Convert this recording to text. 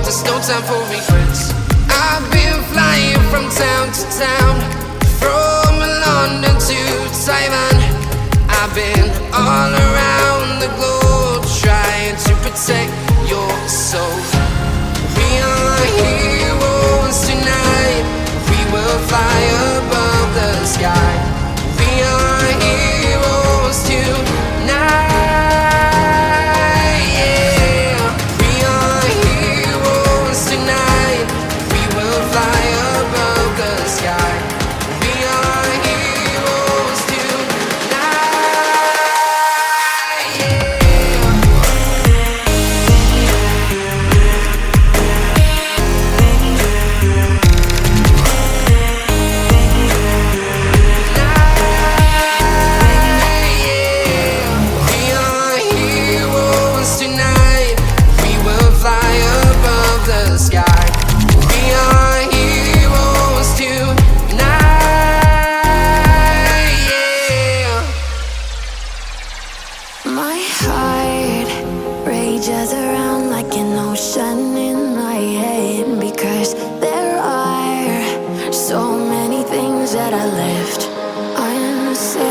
there's no time for regrets. I've been flying from town to town, from London to Taiwan. I've been all around the globe trying to protect your soul. We are heroes tonight. We will fly above the sky. We are heroes tonight. Yeah. We are heroes tonight. We will fly above the sky. We are heroes tonight. Yeah. My heart rages around like an ocean in my head, because there are so many things that I left unsaid.